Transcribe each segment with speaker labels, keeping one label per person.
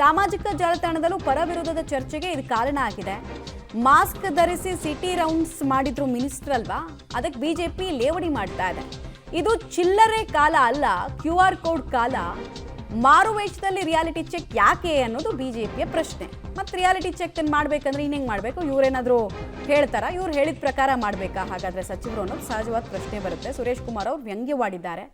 Speaker 1: ಸಾಮಾಜಿಕ ಜಾಲತಾಣದಲ್ಲೂ ಪರ ವಿರೋಧದ ಚರ್ಚೆಗೆ ಇದು ಕಾರಣ ಆಗಿದೆ. ಮಾಸ್ಕ್ ಧರಿಸಿ ಸಿಟಿ ರೌಂಡ್ಸ್ ಮಾಡಿದ್ರು ಮಿನಿಸ್ಟರ್ ಅಲ್ವಾ, ಅದಕ್ಕೆ ಬಿಜೆಪಿ ಲೇವಡಿ ಮಾಡ್ತಾ ಇದೆ. ಇದು ಚಿಲ್ಲರೆ ಕಾಲ ಅಲ್ಲ, QR ಕೋಡ್ ಕಾಲ. ಮಾರುವೇಷದಲ್ಲಿ ರಿಯಾಲಿಟಿ ಚೆಕ್ ಯಾಕೆ ಅನ್ನೋದು ಬಿಜೆಪಿಯ ಪ್ರಶ್ನೆ. ಮತ್ತೆ ರಿಯಾಲಿಟಿ ಚೆಕ್ ಮಾಡ್ಬೇಕಂದ್ರೆ ಇನ್ನೇನು ಮಾಡಬೇಕು? ಇವರೇನಾದರೂ ಹೇಳ್ತಾರಾ? ಇವ್ರು ಹೇಳಿದ ಪ್ರಕಾರ ಮಾಡಬೇಕಾ ಹಾಗಾದ್ರೆ ಸಚಿವರು ಅನ್ನೋದು ಸಹಜವಾದ ಪ್ರಶ್ನೆ ಬರುತ್ತೆ. ಸುರೇಶ್ ಕುಮಾರ್ ಅವರು ವ್ಯಂಗ್ಯವಾಡಿದ್ದಾರೆ.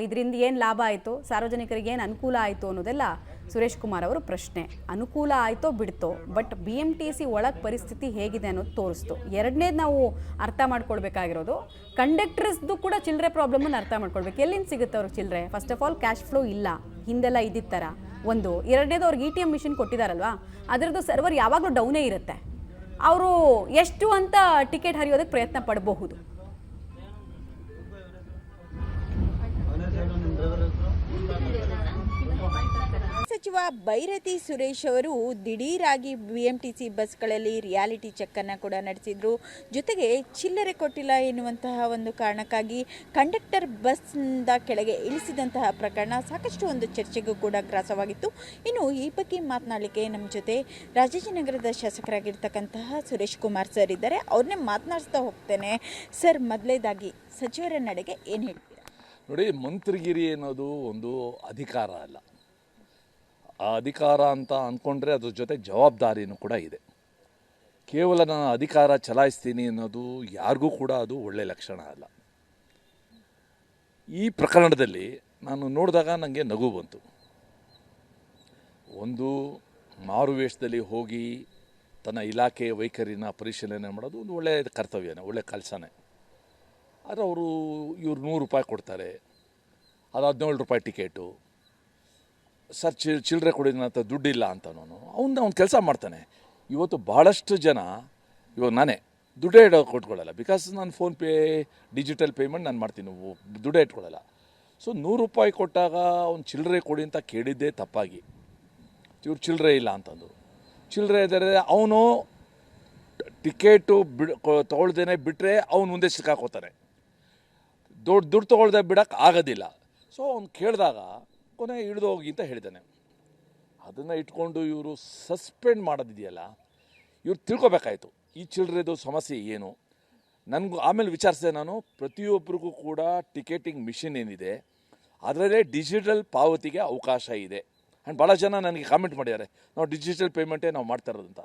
Speaker 1: ಇದರಿಂದ ಏನು ಲಾಭ ಆಯಿತು, ಸಾರ್ವಜನಿಕರಿಗೆ ಏನು ಅನುಕೂಲ ಆಯಿತು ಅನ್ನೋದೆಲ್ಲ ಸುರೇಶ್ ಕುಮಾರ್ ಅವರು ಪ್ರಶ್ನೆ. ಅನುಕೂಲ ಆಯಿತೋ ಬಿಡ್ತೋ, ಬಟ್ BMTC ಒಳಗೆ ಪರಿಸ್ಥಿತಿ ಹೇಗಿದೆ ಅನ್ನೋದು ತೋರಿಸ್ತು. ಎರಡನೇದು ನಾವು ಅರ್ಥ ಮಾಡ್ಕೊಳ್ಬೇಕಾಗಿರೋದು, ಕಂಡಕ್ಟರ್ಸ್ದು ಕೂಡ ಚಿಲ್ಲರೆ ಪ್ರಾಬ್ಲಮನ್ನು ಅರ್ಥ ಮಾಡ್ಕೊಳ್ಬೇಕು. ಎಲ್ಲಿಂದ ಸಿಗುತ್ತೆ ಅವ್ರಿಗೆ ಚಿಲ್ಲರೆ? First of all cash flow ಇಲ್ಲ, ಹಿಂದೆಲ್ಲ ಇದ್ದಿದ್ದ ಥರ ಒಂದು. ಎರಡನೇದು ಅವ್ರಿಗೆ ATM ಮಿಷಿನ್ ಕೊಟ್ಟಿದ್ದಾರಲ್ವಾ, ಅದರದ್ದು ಸರ್ವರ್ ಯಾವಾಗಲೂ ಡೌನೇ ಇರುತ್ತೆ. ಅವರು ಎಷ್ಟು ಅಂತ ಟಿಕೆಟ್ ಹರಿಯೋದಕ್ಕೆ ಪ್ರಯತ್ನ ಪಡಬಹುದು.
Speaker 2: ಸಚಿವ ಬೈರತಿ ಸುರೇಶ್ ಅವರು ದಿಢೀರಾಗಿ BMTC ಬಸ್ಗಳಲ್ಲಿ ರಿಯಾಲಿಟಿ ಚೆಕ್ಕನ್ನು ಕೂಡ ನಡೆಸಿದ್ರು. ಜೊತೆಗೆ ಚಿಲ್ಲರೆ ಕೊಟ್ಟಿಲ್ಲ ಎನ್ನುವಂತಹ ಒಂದು ಕಾರಣಕ್ಕಾಗಿ ಕಂಡಕ್ಟರ್ ಬಸ್ನಿಂದ ಕೆಳಗೆ ಇಳಿಸಿದಂತಹ ಪ್ರಕರಣ ಸಾಕಷ್ಟು ಒಂದು ಚರ್ಚೆಗೂ ಕೂಡ ಗ್ರಾಸವಾಗಿತ್ತು. ಇನ್ನು ಈ ಬಗ್ಗೆ ಮಾತನಾಡಲಿಕ್ಕೆ ನಮ್ಮ ಜೊತೆ ರಾಜಾಜಿನಗರದ ಶಾಸಕರಾಗಿರ್ತಕ್ಕಂತಹ ಸುರೇಶ್ ಕುಮಾರ್ ಸರ್ ಇದ್ದಾರೆ. ಅವ್ರನ್ನೇ ಮಾತನಾಡಿಸ್ತಾ ಹೋಗ್ತೇನೆ. ಸರ್, ಮೊದಲೇದಾಗಿ ಸಚಿವರ ನಡೆಗೆ ಏನು ಹೇಳ್ತೀರಾ?
Speaker 3: ನೋಡಿ, ಮಂತ್ರಿಗಿರಿ ಅನ್ನೋದು ಒಂದು ಅಧಿಕಾರ ಅಲ್ಲ. ಆ ಅಧಿಕಾರ ಅಂತ ಅಂದ್ಕೊಂಡ್ರೆ ಅದ್ರ ಜೊತೆ ಜವಾಬ್ದಾರಿನೂ ಕೂಡ ಇದೆ. ಕೇವಲ ನಾನು ಅಧಿಕಾರ ಚಲಾಯಿಸ್ತೀನಿ ಅನ್ನೋದು ಯಾರಿಗೂ ಕೂಡ ಅದು ಒಳ್ಳೆಯ ಲಕ್ಷಣ ಅಲ್ಲ. ಈ ಪ್ರಕರಣದಲ್ಲಿ ನಾನು ನೋಡಿದಾಗ ನನಗೆ ನಗು ಬಂತು. ಒಂದು ಮಾರುವೇಷದಲ್ಲಿ ಹೋಗಿ ತನ್ನ ಇಲಾಖೆ ವೈಖರಿನ ಪರಿಶೀಲನೆ ಮಾಡೋದು ಒಂದು ಒಳ್ಳೆಯ ಕರ್ತವ್ಯನೇ, ಒಳ್ಳೆಯ ಕೆಲಸನೇ. ಆದರೆ ಇವ್ರು 100 ರೂಪಾಯಿ ಕೊಡ್ತಾರೆ, ಅದು 17 ರೂಪಾಯಿ ಟಿಕೆಟು. ಸರ್, ಚಿಲ್ಲರೆ ಕೊಡಿದಂಥ ದುಡ್ಡಿಲ್ಲ ಅಂತನೂ ಅವ್ನು ಕೆಲಸ ಮಾಡ್ತಾನೆ. ಇವತ್ತು ಭಾಳಷ್ಟು ಜನ, ಇವಾಗ ನಾನೇ ದುಡ್ಡೇ ಕೊಟ್ಕೊಳ್ಳಲ್ಲ. ಬಿಕಾಸ್ ನಾನು ಫೋನ್ಪೇ ಡಿಜಿಟಲ್ ಪೇಮೆಂಟ್ ನಾನು ಮಾಡ್ತೀನಿ, ದುಡ್ಡೇ ಇಟ್ಕೊಳ್ಳಲ್ಲ. ಸೊ 100 ರೂಪಾಯಿ ಕೊಟ್ಟಾಗ ಅವ್ನು ಚಿಲ್ಲರೆ ಕೊಡಿ ಅಂತ ಕೇಳಿದ್ದೇ ತಪ್ಪಾಗಿ. ಇವ್ರು ಚಿಲ್ಲರೆ ಇಲ್ಲ ಅಂತಂದು, ಚಿಲ್ಲರೆ ಇದ್ದರೆ ಅವನು ಟಿಕೆಟು ತೊಗೊಳ್ದೇನೆ ಬಿಟ್ಟರೆ ಅವ್ನು ಮುಂದೆ ಸಿಕ್ಕಾಕೋತಾನೆ. ದುಡ್ಡು ತೊಗೊಳ್ದೆ ಬಿಡೋಕ್ಕೆ ಆಗೋದಿಲ್ಲ. ಸೊ ಅವ್ನು ಕೇಳಿದಾಗ ಕೊನೆ ಇಳಿದು ಹೋಗಿ ಅಂತ ಹೇಳಿದ್ದಾನೆ. ಅದನ್ನು ಇಟ್ಕೊಂಡು ಇವರು ಸಸ್ಪೆಂಡ್ ಮಾಡೋದಿದೆಯಲ್ಲ, ಇವ್ರು ತಿಳ್ಕೊಬೇಕಾಯ್ತು ಈ ಚಿಲ್ಲರೆದು ಸಮಸ್ಯೆ ಏನು. ನನಗೂ ಆಮೇಲೆ ವಿಚಾರಿಸಿದೆ ನಾನು, ಪ್ರತಿಯೊಬ್ಬರಿಗೂ ಕೂಡ ಟಿಕೆಟಿಂಗ್ ಮಿಷಿನ್ ಏನಿದೆ ಅದರಲ್ಲೇ ಡಿಜಿಟಲ್ ಪಾವತಿಗೆ ಅವಕಾಶ ಇದೆ. ಆ್ಯಂಡ್ ಭಾಳ ಜನ ನನಗೆ ಕಾಮೆಂಟ್ ಮಾಡಿದ್ದಾರೆ, ನಾವು ಡಿಜಿಟಲ್ ಪೇಮೆಂಟೇ ನಾವು ಮಾಡ್ತಾ ಇರೋದಂತ.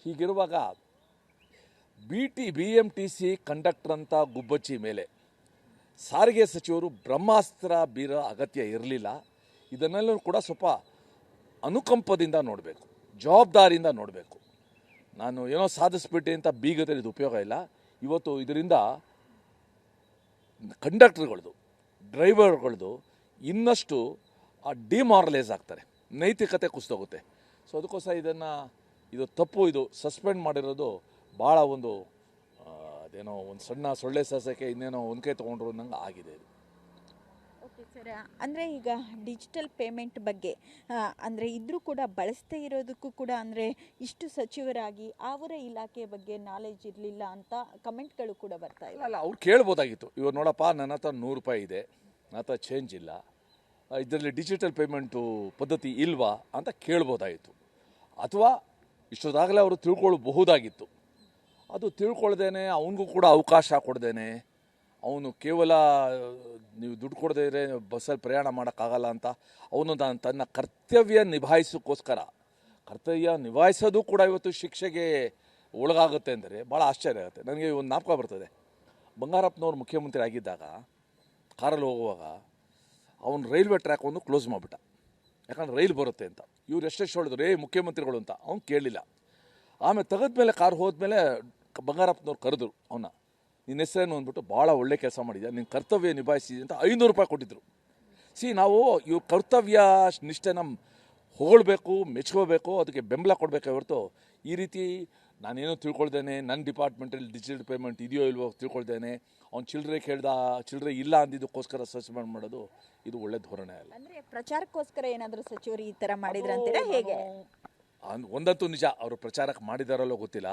Speaker 3: ಹೀಗಿರುವಾಗ BMTC ಕಂಡಕ್ಟರ್ ಅಂತ ಗುಬ್ಬಚ್ಚಿ ಮೇಲೆ ಸಾರಿಗೆ ಸಚಿವರು ಬ್ರಹ್ಮಾಸ್ತ್ರ ಬೀರೋ ಅಗತ್ಯ ಇರಲಿಲ್ಲ. ಇದನ್ನೆಲ್ಲೂ ಕೂಡ ಸ್ವಲ್ಪ ಅನುಕಂಪದಿಂದ ನೋಡಬೇಕು, ಜವಾಬ್ದಾರಿಯಿಂದ ನೋಡಬೇಕು. ನಾನು ಏನೋ ಸಾಧಿಸ್ಬಿಟ್ಟೆ ಅಂತ ಬೀಗದಲ್ಲಿ ಇದು ಉಪಯೋಗ ಇಲ್ಲ. ಇವತ್ತು ಇದರಿಂದ ಕಂಡಕ್ಟರ್ಗಳದು, ಡ್ರೈವರ್ಗಳದು ಇನ್ನಷ್ಟು ಡಿಮಾರಲೈಸ್ ಆಗ್ತಾರೆ, ನೈತಿಕತೆ ಕುಸಿದೋಗುತ್ತೆ. ಸೊ ಅದಕ್ಕೋಸ್ಕರ ಇದು ತಪ್ಪು. ಇದು ಸಸ್ಪೆಂಡ್ ಮಾಡಿರೋದು ಭಾಳ ಒಂದು ಅದೇನೋ ಒಂದು ಸಣ್ಣ ಸೊಳ್ಳೆ ಸಸ್ಯಕ್ಕೆ ಇನ್ನೇನೋ ಒನ್ಕೆ ತೊಗೊಂಡ್ರು ಅನ್ನಂಗೆ ಆಗಿದೆ ಇದು.
Speaker 2: ಓಕೆ ಸರ್, ಅಂದರೆ ಈಗ ಡಿಜಿಟಲ್ ಪೇಮೆಂಟ್ ಬಗ್ಗೆ ಅಂದರೆ ಇದ್ರೂ ಕೂಡ ಬಳಸ್ತಾ ಇರೋದಕ್ಕೂ ಕೂಡ ಅಂದರೆ ಇಷ್ಟು ಸಚಿವರಾಗಿ ಅವರ ಇಲಾಖೆ ಬಗ್ಗೆ ನಾಲೆಜ್ ಇರಲಿಲ್ಲ ಅಂತ ಕಮೆಂಟ್ಗಳು ಕೂಡ ಬರ್ತಾ ಇಲ್ಲ.
Speaker 3: ಅಲ್ಲ, ಅವ್ರು ಕೇಳ್ಬೋದಾಗಿತ್ತು. ಇವಾಗ ನೋಡಪ್ಪ, ನನ್ನ ಹತ್ರ 100 ರೂಪಾಯಿ ಇದೆ, ನನ್ನ ಹತ್ರ ಚೇಂಜ್ ಇಲ್ಲ, ಇದರಲ್ಲಿ ಡಿಜಿಟಲ್ ಪೇಮೆಂಟು ಪದ್ಧತಿ ಇಲ್ವಾ ಅಂತ ಕೇಳ್ಬೋದಾಗಿತ್ತು. ಅಥವಾ ಇಷ್ಟೊತ್ತಾಗಲೇ ಅವರು ತಿಳ್ಕೊಳ್ಬಹುದಾಗಿತ್ತು. ಅದು ತಿಳ್ಕೊಳ್ದೇನೆ ಅವನಿಗೂ ಕೂಡ ಅವಕಾಶ ಕೊಡ್ದೇನೆ, ಅವನು ಕೇವಲ ನೀವು ದುಡ್ಡು ಕೊಡದೇ ಇದ್ರೆ ಬಸ್ಸಲ್ಲಿ ಪ್ರಯಾಣ ಮಾಡೋಕ್ಕಾಗಲ್ಲ ಅಂತ ಅವನು ತನ್ನ ಕರ್ತವ್ಯ ನಿಭಾಯಿಸೋಕ್ಕೋಸ್ಕರ, ಕರ್ತವ್ಯ ನಿಭಾಯಿಸೋದು ಕೂಡ ಇವತ್ತು ಶಿಕ್ಷೆಗೆ ಒಳಗಾಗುತ್ತೆ ಅಂದರೆ ಭಾಳ ಆಶ್ಚರ್ಯ ಆಗುತ್ತೆ. ನನಗೆ ಒಂದು ಜ್ಞಾಪಕ ಬರ್ತದೆ, ಬಂಗಾರಪ್ಪನವ್ರು ಮುಖ್ಯಮಂತ್ರಿ ಆಗಿದ್ದಾಗ ಕಾರಲ್ಲಿ ಹೋಗುವಾಗ ಅವನು ರೈಲ್ವೆ ಟ್ರ್ಯಾಕ್ ಒಂದು ಕ್ಲೋಸ್ ಮಾಡಿಬಿಟ್ಟ, ಯಾಕಂದ್ರೆ ರೈಲ್ ಬರುತ್ತೆ ಅಂತ. ಇವ್ರು ಎಷ್ಟೆಷ್ಟು ಹೇಳಿದ್ರು ಮುಖ್ಯಮಂತ್ರಿಗಳು ಅಂತ, ಅವ್ನು ಕೇಳಲಿಲ್ಲ. ಆಮೇಲೆ ತೆಗೆದ್ಮೇಲೆ ಕಾರ್ ಹೋದ್ಮೇಲೆ ಬಂಗಾರಪ್ಪನವ್ರು ಕರೆದ್ರು ಅವನ್ನ, ನಿನ್ನ ಹೆಸರೇನು ಅಂದ್ಬಿಟ್ಟು, ಭಾಳ ಒಳ್ಳೆ ಕೆಲಸ ಮಾಡಿದ್ಯಾ, ನಿನ್ನ ಕರ್ತವ್ಯ ನಿಭಾಯಿಸಿದೆ ಅಂತ 500 ರೂಪಾಯಿ ಕೊಟ್ಟಿದ್ರು. ನಾವು ಇವ್ರ ಕರ್ತವ್ಯ ನಿಷ್ಠೆನ ಹೊಗಳ್ಬೇಕು, ಮೆಚ್ಕೋಬೇಕು, ಅದಕ್ಕೆ ಬೆಂಬಲ ಕೊಡಬೇಕೆ ಹೊರತು ಈ ರೀತಿ ನಾನೇನೋ ತಿಳ್ಕೊಳ್ದೇನೆ, ನನ್ನ ಡಿಪಾರ್ಟ್ಮೆಂಟಲ್ಲಿ ಡಿಜಿಟಲ್ ಪೇಮೆಂಟ್ ಇದೆಯೋ ಇಲ್ವೋ ತಿಳ್ಕೊಳ್ದೇನೆ ಅವ್ನು ಚಿಲ್ಲರೆ ಇಲ್ಲ ಅಂದಿದ್ದಕ್ಕೋಸ್ಕರ ಸಸ್ಪೆಂಡ್ ಮಾಡೋದು ಇದು ಒಳ್ಳೆ ಧೋರಣೆ ಅಲ್ಲ.
Speaker 2: ಅಂದರೆ ಪ್ರಚಾರಕ್ಕೋಸ್ಕರ ಏನಾದರೂ ಸಚಿವರು ಈ ಥರ ಮಾಡಿದ್ರೆ ಅಂತೀರಾ ಹೇಗೆ?
Speaker 3: ಒಂದಂತೂ ನಿಜ, ಅವರು ಪ್ರಚಾರಕ್ಕೆ ಮಾಡಿದಾರಲ್ಲೋ ಗೊತ್ತಿಲ್ಲ,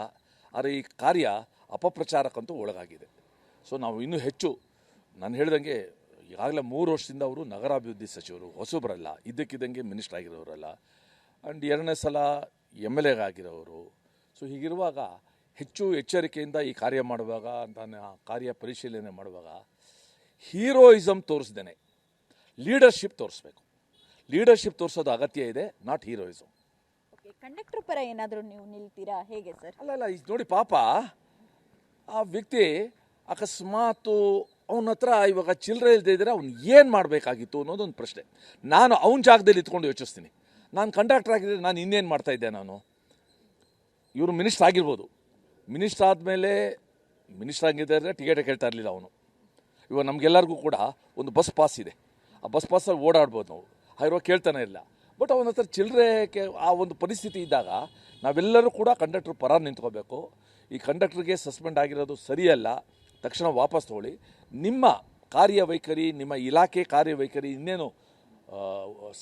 Speaker 3: ಆದರೆ ಈ ಕಾರ್ಯ ಅಪಪ್ರಚಾರಕ್ಕಂತೂ ಒಳಗಾಗಿದೆ. ಸೊ ನಾವು ಇನ್ನೂ ಹೆಚ್ಚು, ನಾನು ಹೇಳ್ದಂಗೆ ಈಗಾಗಲೇ 3 ವರ್ಷದಿಂದ ಅವರು ನಗರಾಭಿವೃದ್ಧಿ ಸಚಿವರು, ಹೊಸಬರಲ್ಲ, ಇದ್ದಕ್ಕಿದ್ದಂಗೆ ಮಿನಿಸ್ಟರ್ ಆಗಿರೋರಲ್ಲ. ಆ್ಯಂಡ್ ಎರಡನೇ ಸಲ MLA ಆಗಿರೋರು. ಸೊ ಹೀಗಿರುವಾಗ ಹೆಚ್ಚು ಎಚ್ಚರಿಕೆಯಿಂದ ಈ ಕಾರ್ಯ ಮಾಡುವಾಗ ಕಾರ್ಯ ಪರಿಶೀಲನೆ ಮಾಡುವಾಗ ಹೀರೋಯಿಸಮ್ ತೋರಿಸ್ದೇನೆ ಲೀಡರ್ಶಿಪ್ ತೋರಿಸ್ಬೇಕು. ಲೀಡರ್ಶಿಪ್ ತೋರಿಸೋದು ಅಗತ್ಯ ಇದೆ, ನಾಟ್ ಹೀರೋಯಿಸಮ್.
Speaker 2: ಕಂಡಕ್ಟರ್ ಪರ ಏನಾದರೂ ನೀವು ನಿಲ್ತೀರಾ ಹೇಗೆ ಸರ್?
Speaker 3: ಅಲ್ಲ ಈಗ ನೋಡಿ ಪಾಪ ಆ ವ್ಯಕ್ತಿ ಅಕಸ್ಮಾತು ಅವನ ಹತ್ರ ಇವಾಗ ಚಿಲ್ಲರೆ ಇಲ್ಲದೆ ಇದ್ದರೆ ಅವ್ನು ಏನು ಮಾಡಬೇಕಾಗಿತ್ತು ಅನ್ನೋದೊಂದು ಪ್ರಶ್ನೆ. ನಾನು ಅವನ ಜಾಗದಲ್ಲಿ ಇತ್ಕೊಂಡು ಯೋಚಿಸ್ತೀನಿ. ನಾನು ಕಂಡಕ್ಟರ್ ಆಗಿದ್ದರೆ ನಾನು ಇನ್ನೇನು ಮಾಡ್ತಾಯಿದ್ದೆ? ಇವರು ಮಿನಿಸ್ಟರ್ ಆಗಿರ್ಬೋದು. ಮಿನಿಸ್ಟರ್ ಆದಮೇಲೆ ಮಿನಿಸ್ಟರ್ ಆಗಿದ್ದರೆ ಟಿಕೆಟೇ ಕೇಳ್ತಾ ಇರಲಿಲ್ಲ ಅವನು. ಇವಾಗ ನಮಗೆಲ್ಲರಿಗೂ ಕೂಡ ಒಂದು ಬಸ್ ಪಾಸ್ ಇದೆ, ಆ ಬಸ್ ಪಾಸಲ್ಲಿ ಓಡಾಡ್ಬೋದು ನಾವು, ಹಾಗಿರುವಾಗ ಕೇಳ್ತಾನೆ ಇಲ್ಲ. ಬಟ್ ಅವನ ಹತ್ರ ಚಿಲ್ಲರೆಗೆ ಆ ಒಂದು ಪರಿಸ್ಥಿತಿ ಇದ್ದಾಗ ನಾವೆಲ್ಲರೂ ಕೂಡ ಕಂಡಕ್ಟರ್ ಪರ ನಿಂತ್ಕೋಬೇಕು. ಈ ಕಂಡಕ್ಟರ್ಗೆ ಸಸ್ಪೆಂಡ್ ಆಗಿರೋದು ಸರಿಯಲ್ಲ, ತಕ್ಷಣ ವಾಪಸ್ ತಗೊಳ್ಳಿ. ನಿಮ್ಮ ಕಾರ್ಯವೈಖರಿ, ನಿಮ್ಮ ಇಲಾಖೆ ಕಾರ್ಯವೈಖರಿ ಇನ್ನೇನು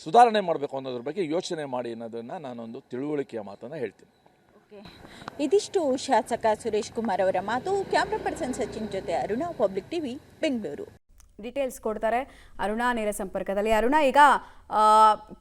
Speaker 3: ಸುಧಾರಣೆ ಮಾಡಬೇಕು ಅನ್ನೋದ್ರ ಬಗ್ಗೆ ಯೋಚನೆ ಮಾಡಿ ಅನ್ನೋದನ್ನು ನಾನೊಂದು ತಿಳುವಳಿಕೆಯ ಮಾತನ್ನು ಹೇಳ್ತೀನಿ.
Speaker 2: ಇದಿಷ್ಟು ಶಾಸಕ ಸುರೇಶ್ ಕುಮಾರ್ ಅವರ ಮಾತು. ಕ್ಯಾಮ್ರಾ ಪರ್ಸನ್ ಸಚಿನ್ ಜೊತೆ Aruna, public TV, Bengaluru.
Speaker 1: Details ಕೊಡ್ತಾರೆ ಅರುಣಾ ನೇರ ಸಂಪರ್ಕದಲ್ಲಿ. ಅರುಣಾ, ಈಗ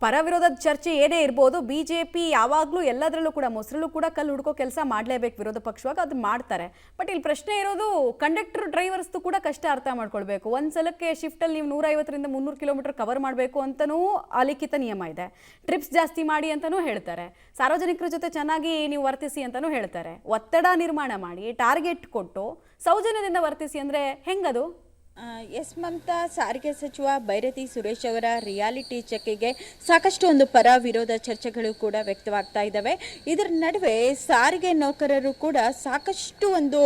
Speaker 1: ಪರ ವಿರೋಧದ ಚರ್ಚೆ ಏನೇ ಇರ್ಬೋದು, BJP ಯಾವಾಗಲೂ ಎಲ್ಲದರಲ್ಲೂ ಕೂಡ ಮೊಸರಲ್ಲೂ ಕೂಡ ಕಲ್ಲು ಹುಡ್ಕೋ ಕೆಲಸ ಮಾಡಲೇಬೇಕು ವಿರೋಧ ಪಕ್ಷವಾಗ, ಅದು ಮಾಡ್ತಾರೆ. ಬಟ್ ಇಲ್ಲಿ ಪ್ರಶ್ನೆ ಇರೋದು ಕಂಡಕ್ಟರ್ ಡ್ರೈವರ್ಸ್ದು ಕೂಡ ಕಷ್ಟ ಅರ್ಥ ಮಾಡ್ಕೊಳ್ಬೇಕು. ಒಂದು ಸಲಕ್ಕೆ ಶಿಫ್ಟಲ್ಲಿ ನೀವು 150ರಿಂದ 300 ಕಿಲೋಮೀಟರ್ ಕವರ್ ಮಾಡಬೇಕು ಅಂತಲೂ ಅಲಿಖಿತ ನಿಯಮ ಇದೆ. ಟ್ರಿಪ್ಸ್ ಜಾಸ್ತಿ ಮಾಡಿ ಅಂತಲೂ ಹೇಳ್ತಾರೆ. ಸಾರ್ವಜನಿಕರ ಜೊತೆ ಚೆನ್ನಾಗಿ ನೀವು ವರ್ತಿಸಿ ಅಂತಲೂ ಹೇಳ್ತಾರೆ. ಒತ್ತಡ ನಿರ್ಮಾಣ ಮಾಡಿ ಟಾರ್ಗೆಟ್ ಕೊಟ್ಟು ಸೌಜನ್ಯದಿಂದ ವರ್ತಿಸಿ ಅಂದರೆ ಹೆಂಗದು?
Speaker 2: ಎಸ್ ಮಮತಾ, ಸಾರಿಗೆ ಸಚಿವ ಬೈರತಿ ಸುರೇಶ್ ಅವರ ರಿಯಾಲಿಟಿ ಚೆಕ್ಗೆ ಸಾಕಷ್ಟು ಒಂದು ಪರ ವಿರೋಧ ಚರ್ಚೆಗಳು ಕೂಡ ವ್ಯಕ್ತವಾಗ್ತಾ ಇದ್ದಾವೆ. ಇದರ ನಡುವೆ ಸಾರಿಗೆ ನೌಕರರು ಕೂಡ ಸಾಕಷ್ಟು ಒಂದು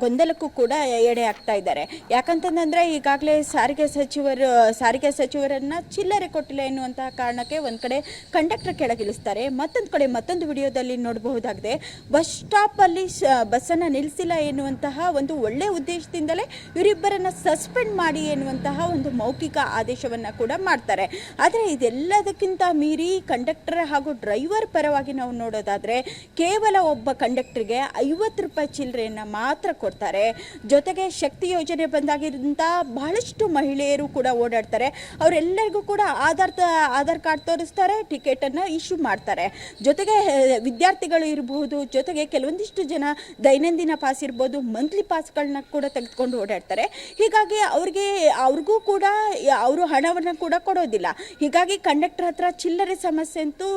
Speaker 2: ಗೊಂದಲಕ್ಕೂ ಕೂಡ ಎಡೆ ಆಗ್ತಾ ಇದ್ದಾರೆ. ಯಾಕಂತಂದರೆ ಈಗಾಗಲೇ ಸಾರಿಗೆ ಸಚಿವರನ್ನು ಚಿಲ್ಲರೆ ಕೊಟ್ಟಿಲ್ಲ ಎನ್ನುವಂತಹ ಕಾರಣಕ್ಕೆ ಒಂದು ಕಡೆ ಕಂಡಕ್ಟರ್ ಕೆಳಗಿಳಿಸ್ತಾರೆ, ಮತ್ತೊಂದು ಕಡೆ ಮತ್ತೊಂದು ವಿಡಿಯೋದಲ್ಲಿ ನೋಡಬಹುದಾಗಿದೆ ಬಸ್ ಸ್ಟಾಪಲ್ಲಿ ಬಸ್ಸನ್ನು ನಿಲ್ಲಿಸಿಲ್ಲ ಎನ್ನುವಂತಹ ಒಂದು ಒಳ್ಳೆಯ ಉದ್ದೇಶದಿಂದಲೇ ಇವರಿಬ್ಬರನ್ನು ಸಸ್ಪೆಂಡ್ ಮಾಡಿ ಎನ್ನುವಂತಹ ಒಂದು ಮೌಖಿಕ ಆದೇಶವನ್ನು ಕೂಡ ಮಾಡ್ತಾರೆ. ಆದರೆ ಇದೆಲ್ಲದಕ್ಕಿಂತ ಮೀರಿ ಕಂಡಕ್ಟರ್ ಹಾಗೂ ಡ್ರೈವರ್ ಪರವಾಗಿ ನಾವು ನೋಡೋದಾದರೆ ಕೇವಲ ಒಬ್ಬ ಕಂಡಕ್ಟರ್ಗೆ 50 ರೂಪಾಯಿ ಚಿಲ್ಲರೆಯನ್ನು ಮಾತ್ರ ಕೊಡ್ತಾರೆ. ಜೊತೆಗೆ ಶಕ್ತಿ ಯೋಜನೆ ಬಂದಾಗಿದ್ದಂಥ ಬಹಳಷ್ಟು ಮಹಿಳೆಯರು ಕೂಡ ಓಡಾಡ್ತಾರೆ. ಅವರೆಲ್ಲರಿಗೂ ಕೂಡ ಆಧಾರ್ ಕಾರ್ಡ್ ತೋರಿಸ್ತಾರೆ, ಟಿಕೆಟನ್ನು ಇಶ್ಯೂ ಮಾಡ್ತಾರೆ. ಜೊತೆಗೆ ವಿದ್ಯಾರ್ಥಿಗಳು ಇರಬಹುದು, ಜೊತೆಗೆ ಕೆಲವೊಂದಿಷ್ಟು ಜನ ದೈನಂದಿನ ಪಾಸ್ ಇರ್ಬೋದು, ಮಂತ್ಲಿ ಪಾಸ್ಗಳನ್ನ ಕೂಡ ತೆಗೆದುಕೊಂಡು ಓಡಾಡ್ತಾರೆ. ಹೀಗಾಗಿ ಅವ್ರಿಗೂ ಕೂಡ ಅವರು ಹಣವನ್ನು ಕೂಡ ಕೊಡೋದಿಲ್ಲ. ಹೀಗಾಗಿ ಕಂಡಕ್ಟರ್ ಹತ್ರ ಚಿಲ್ಲರೆ ಸಮಸ್ಯೆ ಅಂತೂ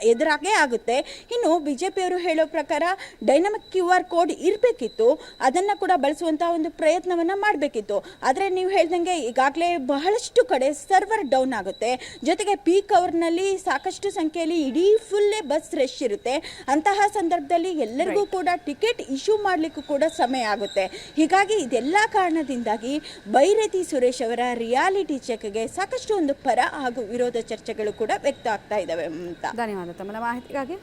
Speaker 2: ಎದುರಾಗೇ ಆಗುತ್ತೆ. ಇನ್ನು BJP ಅವರು ಹೇಳೋ ಪ್ರಕಾರ ಡೈನಮಿಕ್ QR ಕೋಡ್ ಇರಬೇಕಿತ್ತು, ಅದನ್ನು ಕೂಡ ಬಳಸುವಂತಹ ಒಂದು ಪ್ರಯತ್ನವನ್ನು ಮಾಡಬೇಕಿತ್ತು. ಆದರೆ ನೀವು ಹೇಳ್ದಂಗೆ ಈಗಾಗಲೇ ಬಹಳಷ್ಟು ಕಡೆ ಸರ್ವರ್ ಡೌನ್ ಆಗುತ್ತೆ. ಜೊತೆಗೆ ಪೀಕ್ ಅವರ್ನಲ್ಲಿ ಸಾಕಷ್ಟು ಸಂಖ್ಯೆಯಲ್ಲಿ ಇಡೀ ಫುಲ್ಲೇ ಬಸ್ ರಶ್ ಇರುತ್ತೆ. ಅಂತಹ ಸಂದರ್ಭದಲ್ಲಿ ಎಲ್ಲರಿಗೂ ಕೂಡ ಟಿಕೆಟ್ ಇಶ್ಯೂ ಮಾಡಲಿಕ್ಕೂ ಕೂಡ ಸಮಯ ಆಗುತ್ತೆ. ಹೀಗಾಗಿ ಇದೆಲ್ಲ ಕಾರಣದಿಂದಾಗಿ ಬೈರತಿ ಸುರೇಶ್ ಅವರ ರಿಯಾಲಿಟಿ ಚೆಕ್ಗೆ ಸಾಕಷ್ಟು ಒಂದು ಪರ ಹಾಗೂ ವಿರೋಧ ಚರ್ಚೆಗಳು ಕೂಡ ವ್ಯಕ್ತ ಆಗ್ತಾ ಇದ್ದಾವೆ.
Speaker 1: ಧನ್ಯವಾದ ತಮ್ಮ ಮಾಹಿತಿಗಾಗಿ.